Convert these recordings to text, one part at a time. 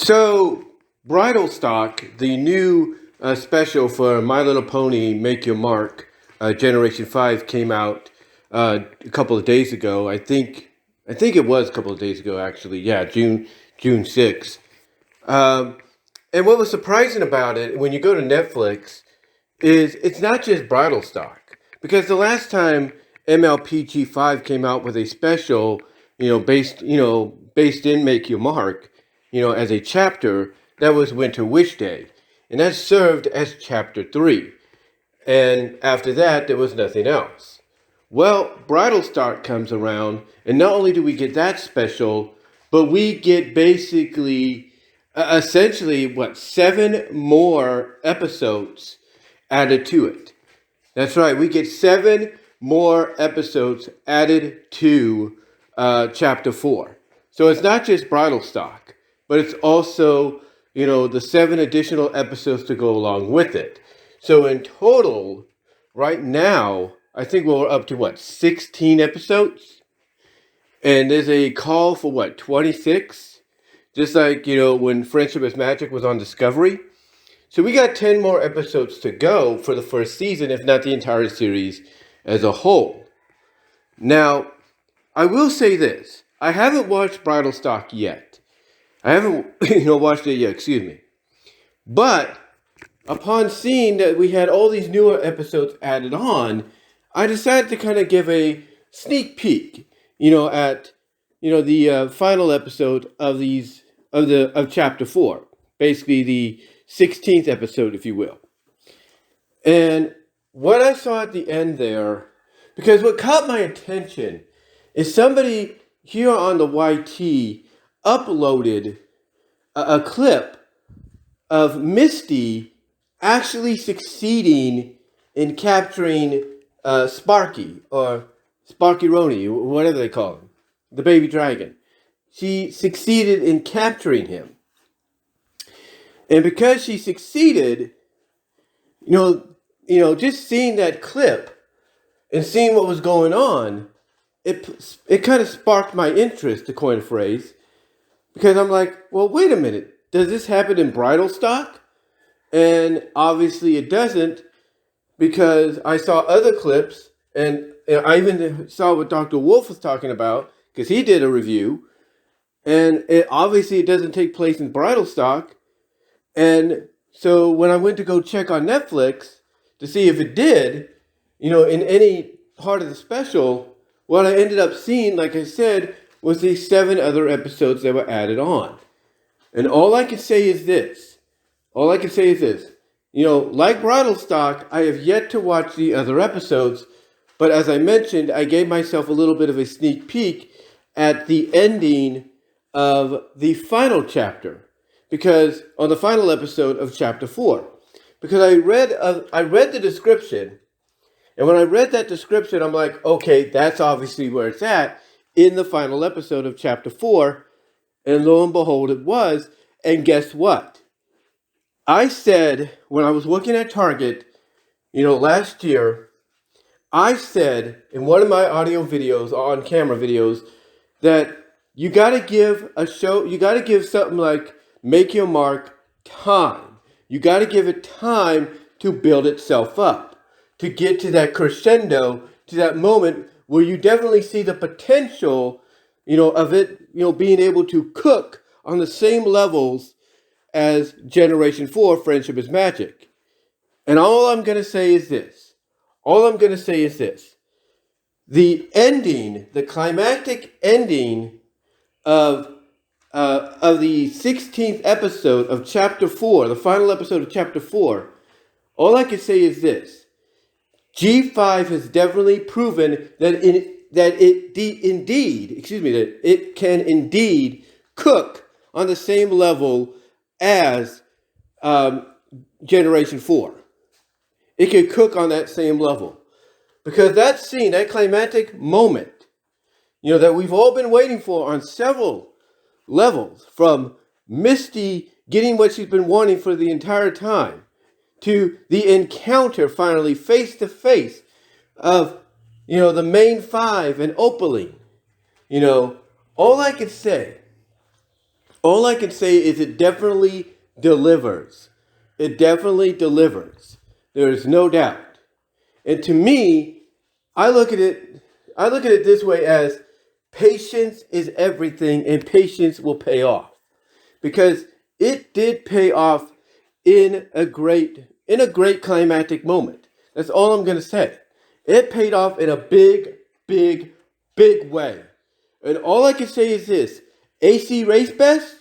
So, Bridal Stock, the new special for My Little Pony Make Your Mark, Generation 5 came out a couple of days ago. I think it was a couple of days ago actually. Yeah, June 6th. Um, and what was surprising about it when you go to Netflix is it's not just Bridal Stock, because the last time MLPG5 came out with a special, based in Make Your Mark, as a chapter, that was Winter Wish Day. And that served as chapter 3. And after that, there was nothing else. Well, Bridal Stock comes around, and not only do we get that special, but we get basically, essentially, 7 more episodes added to it. That's right, we get 7 more episodes added to chapter 4. So it's not just Bridal Stock, but it's also, the 7 additional episodes to go along with it. So in total, right now, I think we're up to 16 episodes? And there's a call for 26? Just like, when Friendship is Magic was on Discovery. So we got 10 more episodes to go for the first season, if not the entire series as a whole. Now, I will say this. I haven't watched Bridal Stock yet. I haven't, watched it yet, excuse me. But upon seeing that we had all these newer episodes added on, I decided to kind of give a sneak peek, at, the final episode of chapter 4. Basically the 16th episode, if you will. And what I saw at the end there, because what caught my attention is somebody here on the YT uploaded a clip of Misty actually succeeding in capturing Sparky, or Sparky Roni, whatever they call him, the baby dragon. She succeeded in capturing him. And because she succeeded, just seeing that clip and seeing what was going on, it kind of sparked my interest, to coin a phrase, because I'm like, well, wait a minute, does this happen in Bridal Stock? And obviously it doesn't, because I saw other clips, and I even saw what Dr. Wolf was talking about, because he did a review, and obviously it doesn't take place in Bridal Stock. And so when I went to go check on Netflix to see if it did, in any part of the special, what I ended up seeing, like I said, was these 7 other episodes that were added on. And all I can say is this. Like Bridal Stock, I have yet to watch the other episodes, but as I mentioned, I gave myself a little bit of a sneak peek at the ending of the final chapter. Because on the final episode of chapter 4, because I read the description, and when I read that description, I'm like, okay, that's obviously where it's at in the final episode of chapter 4, and lo and behold, it was. And guess what? I said when I was working at Target, last year, I said in one of my audio videos, on camera videos, that you got to give something like Make Your Mark time. You got to give it time to build itself up, to get to that crescendo, to that moment where you definitely see the potential, of it, being able to cook on the same levels as Generation 4, Friendship is Magic. And all I'm going to say is this. The ending, the climactic ending of the 16th episode of chapter 4, the final episode of chapter 4, all I can say is this. G5 has definitely proven that it can indeed cook on the same level as Generation 4. It can cook on that same level. Because that scene, that climactic moment, that we've all been waiting for on several levels, from Misty getting what she's been wanting for the entire time, to the encounter finally face to face of, the main 5 and Opaline. All I can say All I can say is it definitely delivers. It definitely delivers. There is no doubt. And to me, I look at it this way as patience is everything and patience will pay off. Because it did pay off in a great climactic moment. That's all I'm going to say. It paid off in a big, big, big way. And all I can say is this. AC Race Best,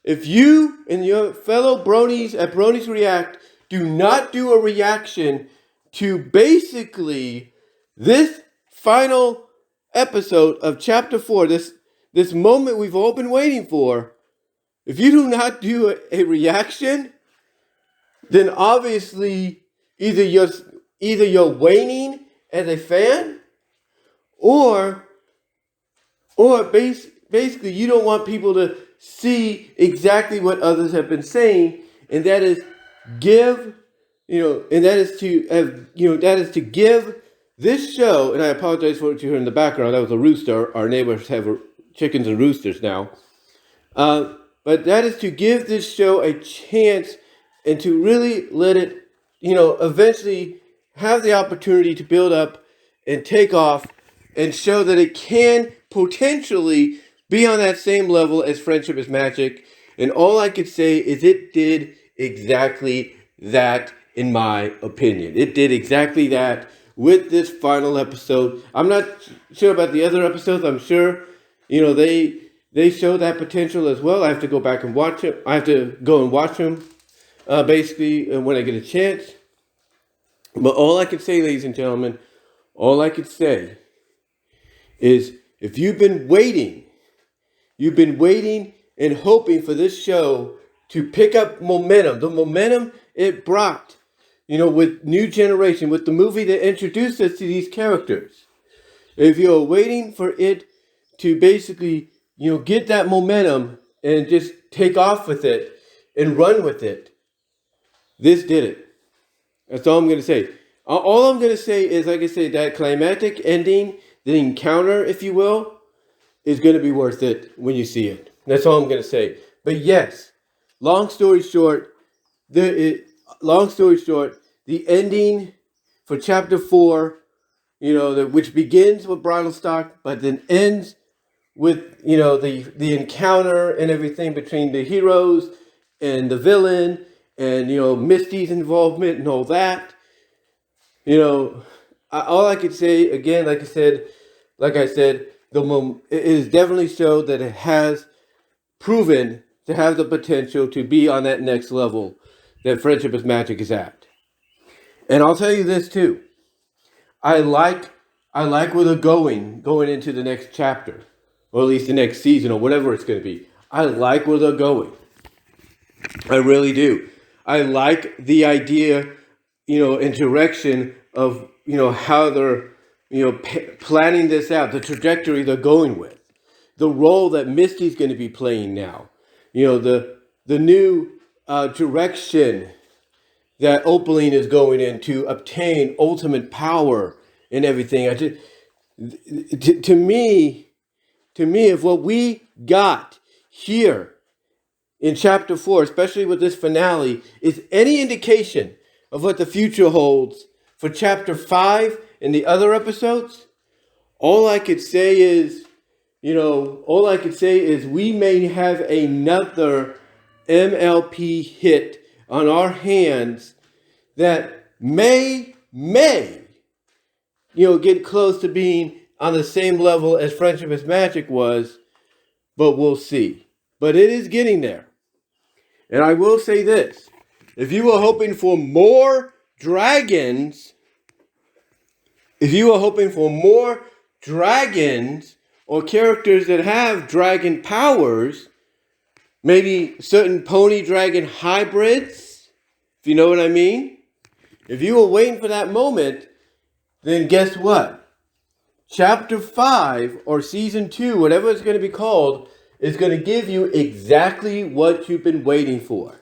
if you and your fellow bronies at Bronies React do not do a reaction to basically this final episode of Chapter 4, this moment we've all been waiting for, if you do not do a reaction, then obviously either you're waning as a fan, or basically you don't want people to see exactly what others have been saying, and that is give this show. And I apologize for what you heard in the background. That was a rooster. Our neighbors have chickens and roosters now. But that is to give this show a chance and to really let it, eventually have the opportunity to build up and take off and show that it can potentially be on that same level as Friendship is Magic. And all I could say is it did exactly that, in my opinion. It did exactly that with this final episode. I'm not sure about the other episodes. I'm sure, they show that potential as well. I have to go back and watch it. I have to go and watch them, basically, when I get a chance. But all I can say, ladies and gentlemen, is if you've been waiting and hoping for this show to pick up momentum, the momentum it brought, with New Generation, with the movie that introduced us to these characters. If you're waiting for it to basically, get that momentum and just take off with it and run with it, this did it. That's all I'm going to say. All I'm going to say is, like I said, that climactic ending, the encounter, if you will, is going to be worth it when you see it. That's all I'm going to say. But yes, long story short, the ending for Chapter 4, which begins with Bridal Stock, but then ends with, the encounter and everything between the heroes and the villain and, Misty's involvement and all that. All I could say, again, like I said, it is definitely showed that it has proven to have the potential to be on that next level that Friendship is Magic is at. And I'll tell you this too. I like where they're going into the next chapter, or at least the next season, or whatever it's going to be. I like where they're going. I really do. I like the idea, and direction of, how they're, planning this out, the trajectory they're going with, the role that Misty's going to be playing now, the new direction that Opaline is going in to obtain ultimate power and everything. To me, if what we got here in Chapter 4, especially with this finale, is any indication of what the future holds for Chapter 5 and the other episodes, all I could say is we may have another MLP hit on our hands that may, get close to being on the same level as Friendship is Magic was, but we'll see. But it is getting there. And I will say this. If you were hoping for more dragons, or characters that have dragon powers, maybe certain pony dragon hybrids, if you know what I mean. If you were waiting for that moment, then guess what? Chapter 5 or Season 2, whatever it's going to be called, is going to give you exactly what you've been waiting for.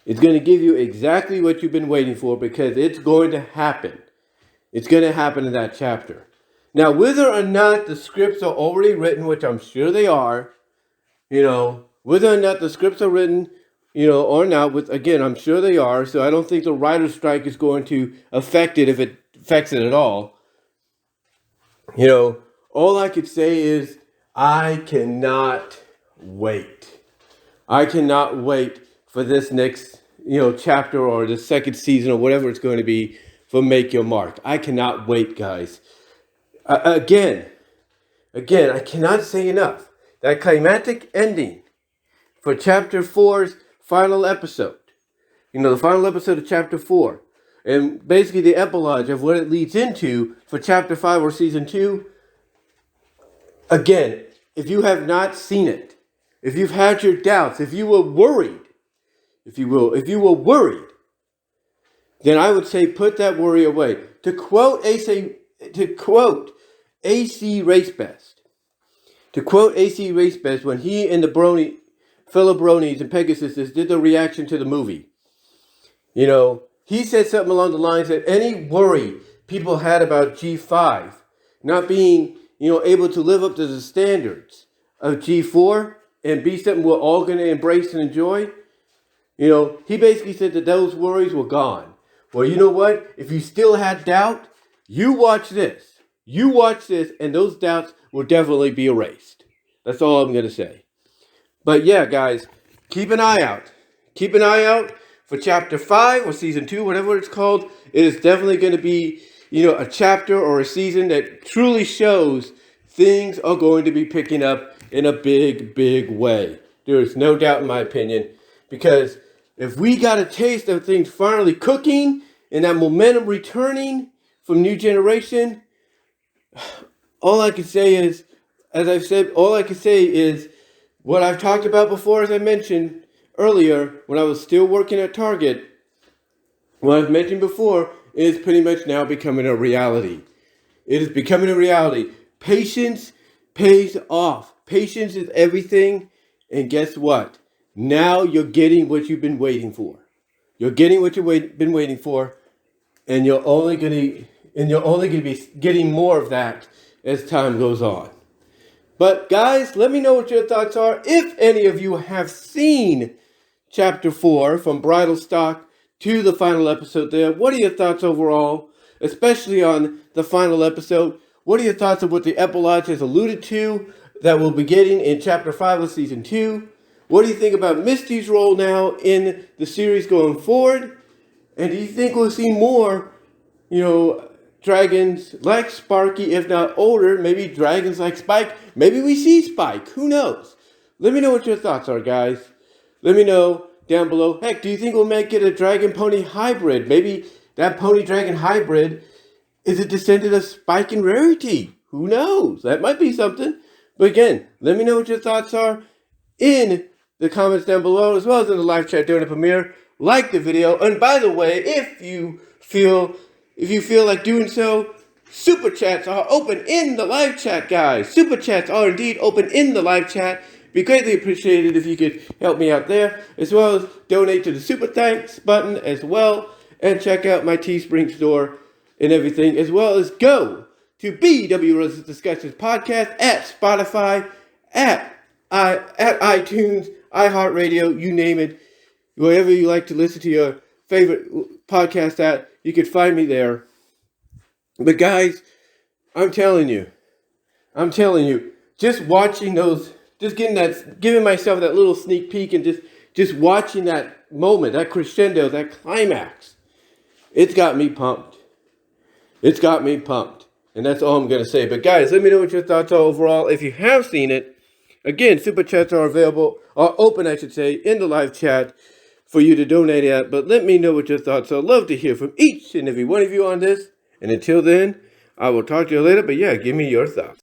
It's going to give you exactly what you've been waiting for because it's going to happen. It's going to happen in that chapter. Now, whether or not the scripts are already written, which I'm sure they are, whether or not the scripts are written, or not, again, I'm sure they are, so I don't think the writer's strike is going to affect it if it affects it at all. All I could say is I cannot wait. I cannot wait for this next, chapter or the second season or whatever it's going to be for Make Your Mark. I cannot wait, guys. Again, I cannot say enough. That climactic ending for Chapter 4's final episode. The final episode of Chapter 4. And basically the epilogue of what it leads into for Chapter 5 or Season 2. Again, if you have not seen it, if you've had your doubts, if you were worried, if you were worried, then I would say put that worry away. To quote AC Racebest, when he and the fellow bronies and Pegasuses did the reaction to the movie, he said something along the lines that any worry people had about G5 not being, able to live up to the standards of G4 and be something we're all going to embrace and enjoy, he basically said that those worries were gone. Well, you know what? If you still had doubt, you watch this. And those doubts will definitely be erased. That's all I'm going to say. But yeah, guys, keep an eye out. Keep an eye out for Chapter 5 or Season 2, whatever it's called. It is definitely going to be, a chapter or a season that truly shows things are going to be picking up in a big, big way. There is no doubt in my opinion. Because if we got a taste of things finally cooking and that momentum returning from New Generation, all I can say is, as I've said, what I've talked about before, as I mentioned earlier, when I was still working at Target, what I've mentioned before is pretty much now becoming a reality. It is becoming a reality. Patience pays off. Patience is everything. And guess what? Now you're getting what you've been waiting for. You're getting what you've been waiting for, and you're only going to be getting more of that as time goes on. But guys, let me know what your thoughts are. If any of you have seen Chapter 4 from Bridal Stock to the final episode there, what are your thoughts overall, especially on the final episode? What are your thoughts of what the epilogue has alluded to that we'll be getting in Chapter 5 of Season 2? What do you think about Misty's role now in the series going forward? And do you think we'll see more, dragons like Sparky, if not older, maybe dragons like Spike? Maybe we see Spike. Who knows? Let me know what your thoughts are, guys. Let me know down below. Heck, do you think we'll make it a dragon pony hybrid? Maybe that pony dragon hybrid is a descendant of Spike and Rarity. Who knows? That might be something. But again, let me know what your thoughts are in the comments down below, as well as in the live chat during the premiere. Like the video, and by the way, if you feel like doing so, super chats are open in the live chat, guys. Super chats are indeed open in the live chat. Be greatly appreciated if you could help me out there, as well as donate to the super thanks button as well, and check out my Teespring store and everything, as well as go to BW Rose's Discussions podcast at Spotify, at iTunes, iHeartRadio, you name it. Wherever you like to listen to your favorite podcast at, you can find me there. But guys, I'm telling you, just watching those, giving myself that little sneak peek and just watching that moment, that crescendo, that climax, it's got me pumped. And that's all I'm going to say. But guys, let me know what your thoughts are overall. If you have seen it, again, super chats are open, in the live chat for you to donate at. But let me know what your thoughts are. I'd love to hear from each and every one of you on this. And until then, I will talk to you later. But yeah, give me your thoughts.